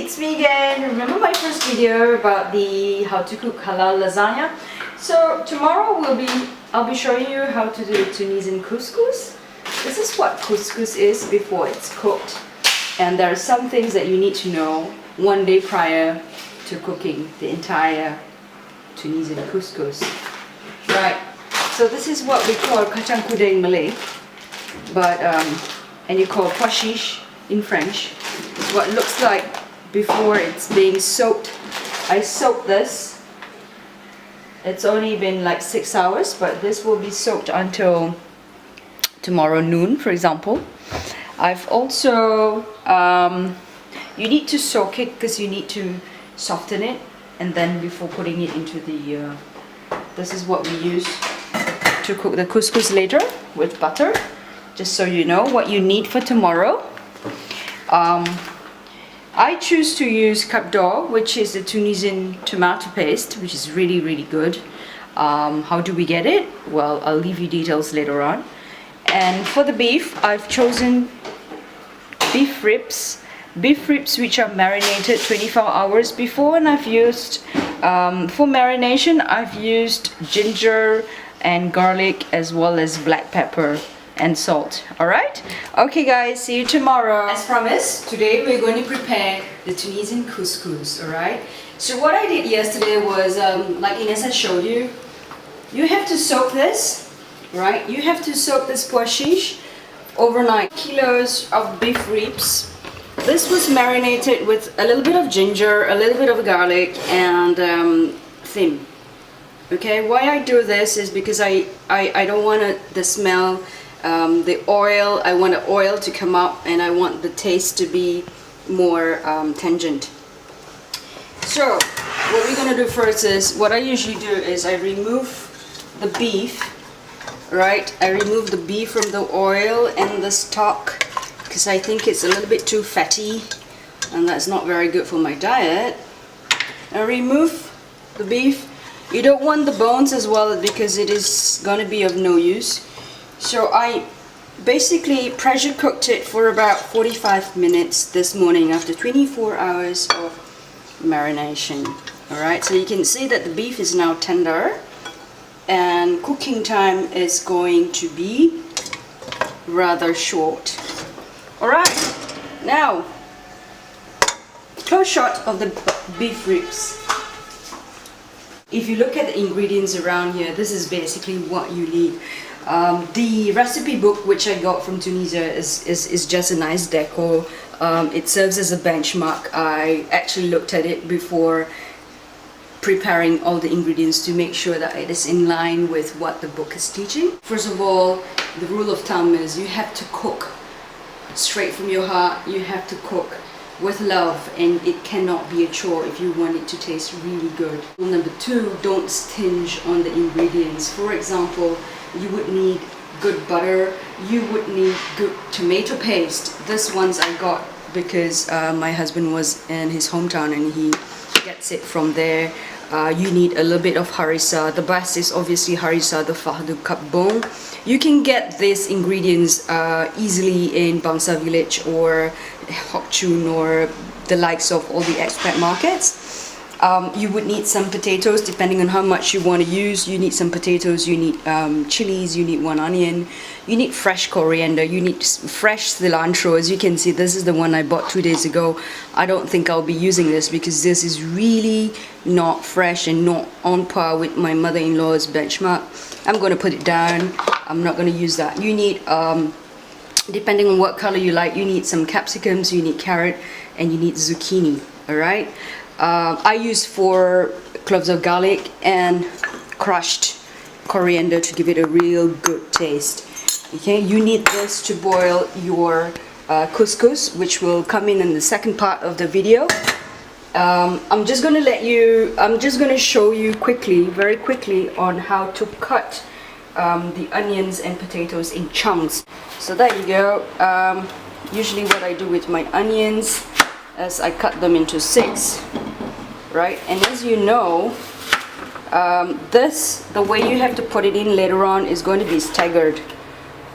it's me again. Remember my first video about the how to cook halal lasagna? So tomorrow I'll be showing you how to do Tunisian couscous. This is what couscous is before it's cooked, and there are some things that you need to know one day prior to cooking the entire Tunisian couscous. Right. So this is what we call kacang kuda in Malay, but and you call pois chiche in French. It's what it looks like before it's being soaked. I soaked this. It's only been like 6 hours, but this will be soaked until tomorrow noon, for example. I've also you need to soak it because you need to soften it, and then before putting it into the this is what we use to cook the couscous later with butter, just so you know what you need for tomorrow. I choose to use kapdor, which is the Tunisian tomato paste, which is really good. How do we get it? Well, I'll leave you details later on. And for the beef, I've chosen beef ribs which are marinated 24 hours before, and I've used for marination I've used ginger and garlic as well as black pepper and salt. Alright? Okay guys, see you tomorrow. As promised, today we're going to prepare the Tunisian couscous. Alright? So what I did yesterday was, like Ines had showed you, you have to soak this, right? You have to soak this pois chiche overnight. Kilos of beef ribs. This was marinated with a little bit of ginger, a little bit of garlic, and thyme. Okay, why I do this is because I don't want the smell, the oil, I want the oil to come up, and I want the taste to be more tangent. So what we're gonna do first is, what I usually do is I remove the beef, right? I remove the beef from the oil and the stock because I think it's a little bit too fatty, and that's not very good for my diet. I remove the beef. You don't want the bones as well because it is gonna be of no use. So I basically pressure cooked it for about 45 minutes this morning after 24 hours of marination. Alright, so you can see that the beef is now tender, and cooking time is going to be rather short. Alright, now close shot of the beef ribs. If you look at the ingredients around here, this is basically what you need. The recipe book which I got from Tunisia is just a nice deco. It serves as a benchmark. I actually looked at it before preparing all the ingredients to make sure that it is in line with what the book is teaching. First of all, the rule of thumb is you have to cook straight from your heart. You have to cook with love, and it cannot be a chore if you want it to taste really good. Rule number 2, don't stinge on the ingredients. For example, you would need good butter, you would need good tomato paste. This ones I got because my husband was in his hometown and he gets it from there. You need a little bit of harissa. The best is obviously harissa, the fardu kapbon. You can get these ingredients easily in Bangsa Village or Hoc Chun or the likes of all the expat markets. You would need some potatoes depending on how much you want to use. You need some potatoes, you need chilies, you need 1 onion, you need fresh coriander, you need fresh cilantro. As you can see, this is the one I bought 2 days ago. I don't think I'll be using this because this is really not fresh and not on par with my mother-in-law's benchmark. I'm going to put it down. I'm not going to use that. You need, depending on what color you like, you need some capsicums, you need carrot, and you need zucchini. Alright? I use 4 cloves of garlic and crushed coriander to give it a real good taste. Okay, you need this to boil your couscous, which will come in the second part of the video. I'm just going to show you quickly, very quickly, on how to cut the onions and potatoes in chunks. So there you go. Usually what I do with my onions is I cut them into 6, right? And as you know, the way you have to put it in later on is going to be staggered.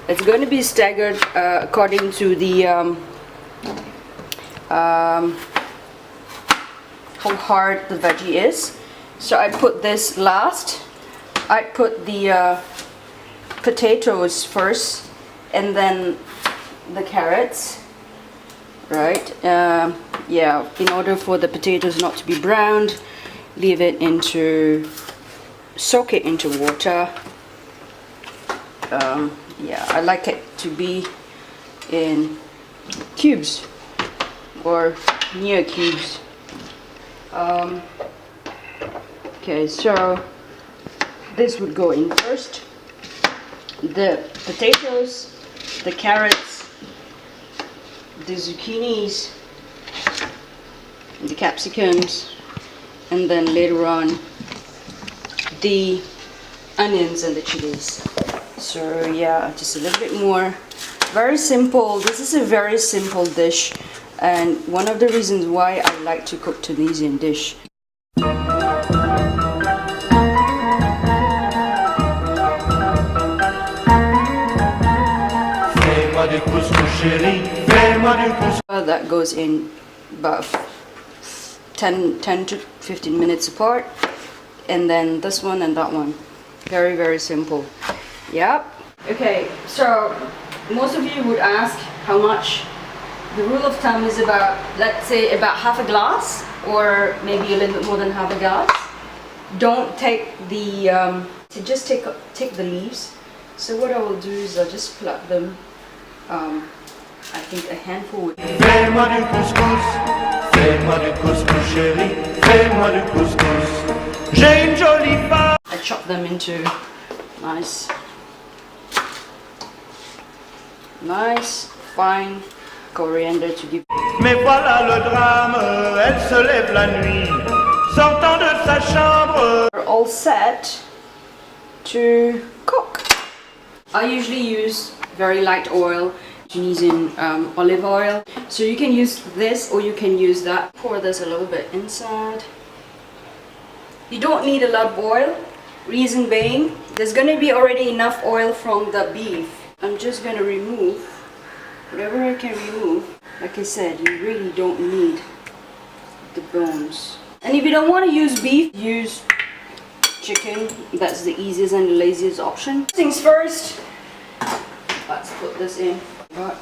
It's going to be staggered according to the how hard the veggie is. So I put this last. I put the potatoes first and then the carrots, right? Yeah, in order for the potatoes not to be browned, soak it into water. Yeah, I like it to be in cubes or near cubes. Okay, so this would go in first. The potatoes, the carrots, the zucchinis, the capsicums, and then later on the onions and the chilies. So yeah, just a little bit more. Very simple. This is a very simple dish, and one of the reasons why I like to cook Tunisian dish. That goes in about 10 to 15 minutes apart, and then this one and that one. Very, very simple. Yep. Okay, so most of you would ask how much. The rule of thumb is about, let's say, about half a glass, or maybe a little bit more than half a glass. Don't take the just take the leaves. So what I will do is I'll just pluck them. I think a handful would be. Fais-moi du couscous, fais-moi du couscous chérie, fais-moi du couscous. J'ai une jolie femme. I chop them into nice fine coriander to give. Mais voilà le drame, elle se lève la nuit, sortant de sa chambre. We're all set to cook. I usually use very light oil, Tunisian olive oil. So you can use this or you can use that. Pour this a little bit inside. You don't need a lot of oil. Reason being, there's going to be already enough oil from the beef. I'm just going to remove whatever I can remove. Like I said, you really don't need the bones. And if you don't want to use beef, use chicken. That's the easiest and the laziest option. First things first, let's put this in. Right.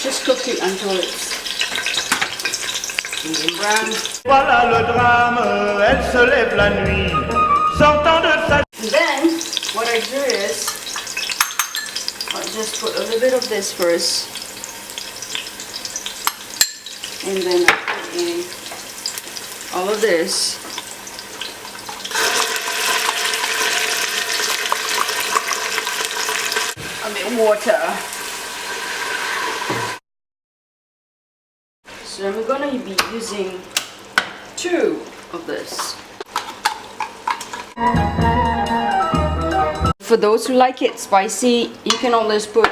Just cook it until it's medium brown. Voilà le drame, elle se lève la nuit, sortant de sa. And then what I do is I just put a little bit of this first, and then I put in all of this. A bit of water. So I'm going to be using 2 of this. For those who like it spicy, you can always put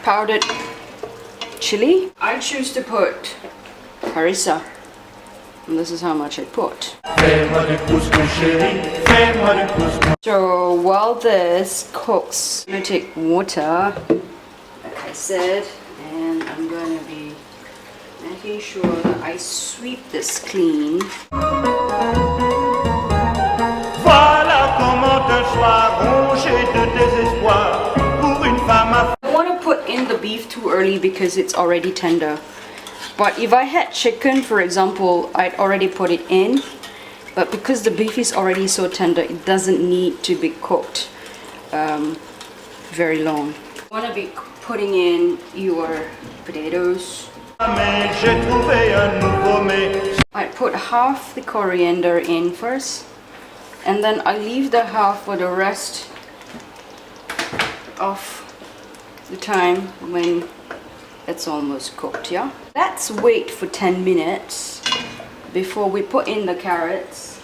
powdered chili. I choose to put harissa, and this is how much I put. So while this cooks, I'm going to take water, like I said, and I'm going to be making sure that I sweep this clean. Voilà comment un soir rongé de désespoir pour une femme. I don't want to put in the beef too early because it's already tender. But if I had chicken, for example, I'd already put it in. But because the beef is already so tender, it doesn't need to be cooked very long. You want to be putting in your potatoes. I put half the coriander in first, and then I leave the half for the rest of the time when it's almost cooked. Yeah, let's wait for 10 minutes before we put in the carrots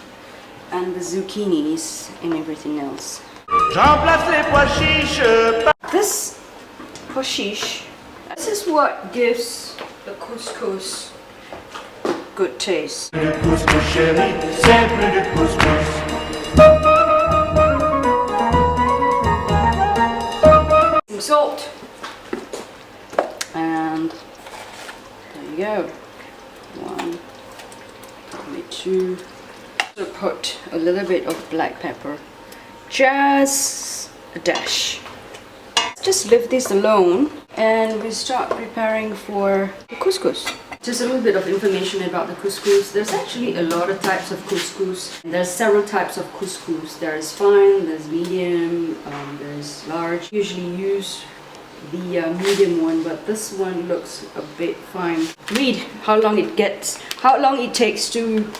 and the zucchinis and everything else. This pois chiche, this is what gives the couscous good taste. Some salt, and there you go. to put a little bit of black pepper, just a dash. Just leave this alone and we start preparing for the couscous. Just a little bit of information about the couscous. There's actually a lot of types of couscous. There's several types of couscous. There's fine, there's medium, there's large. Usually use the medium one, but this one looks a bit fine. Read how long it takes to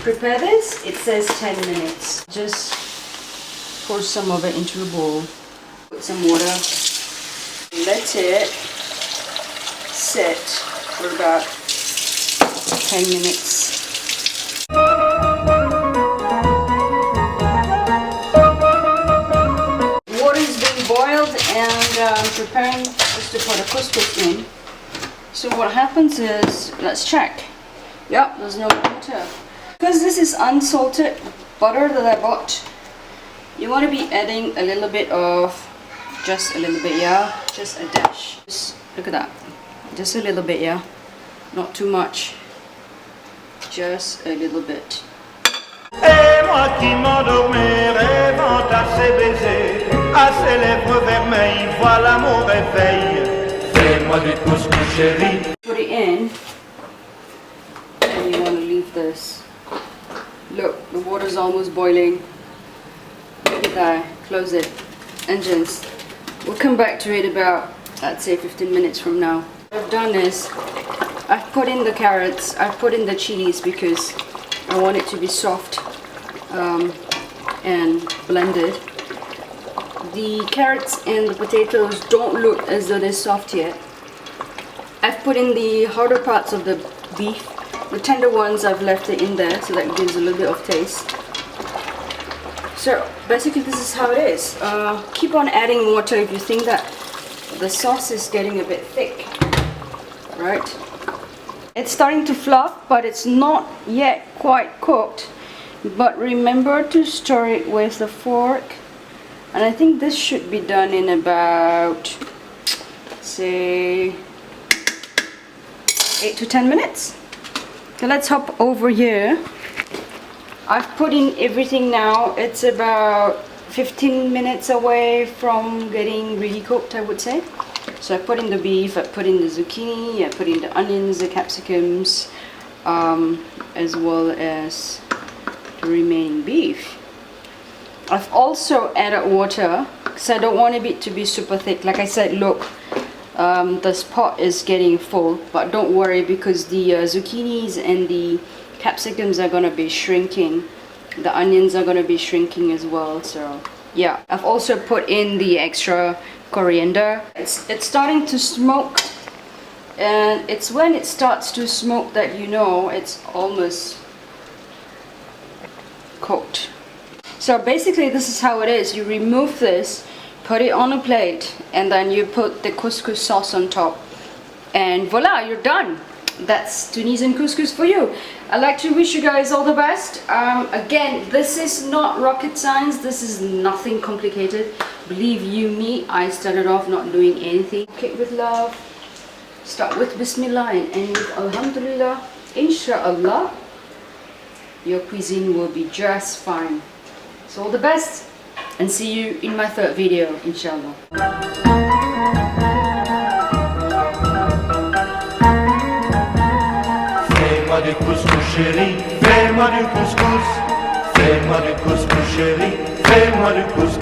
prepare this. It says 10 minutes. Just pour some of it into a bowl. Put some water. Let it sit for about 10 minutes. Water is being boiled and I'm preparing just to put the couscous in. So what happens is, let's check. Yep, there's no water. Because this is unsalted butter that I bought, you want to be adding a little bit of, just a little bit, yeah, just a dash. Just look at that, just a little bit, yeah, not too much, just a little bit. Et moi qui m'endormais, rêvant à ses baisers, à ses lèvres vermeilles, voilà mon réveil. Fais-moi du couscous chéri. Put it in, and you want to leave this. Look, the water's almost boiling. Look at that, close it. Engines. We'll come back to it about, I'd say 15 minutes from now. What I've done is, I've put in the carrots, I've put in the chilies because I want it to be soft and blended. The carrots and the potatoes don't look as though they're soft yet. I've put in the harder parts of the beef. The tender ones I've left it in there so that gives a little bit of taste. So basically this is how it is. Keep on adding water if you think that the sauce is getting a bit thick. Right? It's starting to fluff, but it's not yet quite cooked. But remember to stir it with a fork. And I think this should be done in about, say, 8 to 10 minutes. So let's hop over here. I've put in everything now. It's about 15 minutes away from getting really cooked, I would say. So I put in the beef, I put in the zucchini, I put in the onions, the capsicums, as well as the remaining beef. I've also added water because I don't want it to be super thick. Like I said, look, this pot is getting full, but don't worry because the zucchinis and the capsicums are gonna be shrinking. The onions are gonna be shrinking as well. So yeah, I've also put in the extra coriander. It's starting to smoke, and it's when it starts to smoke that you know it's almost cooked. So basically this is how it is. You remove this, put it on a plate, and then you put the couscous sauce on top, and voila, you're done. That's Tunisian couscous for you. I'd like to wish you guys all the best. Again, this is not rocket science. This is nothing complicated. Believe you me, I started off not doing anything. Cook with love. Start with Bismillah and end with Alhamdulillah. Inshallah, your cuisine will be just fine. So all the best, and see you in my third video, inshallah. Fais-moi du couscous chéri, fais-moi du couscous. Fais-moi du couscous chéri, fais-moi du couscous.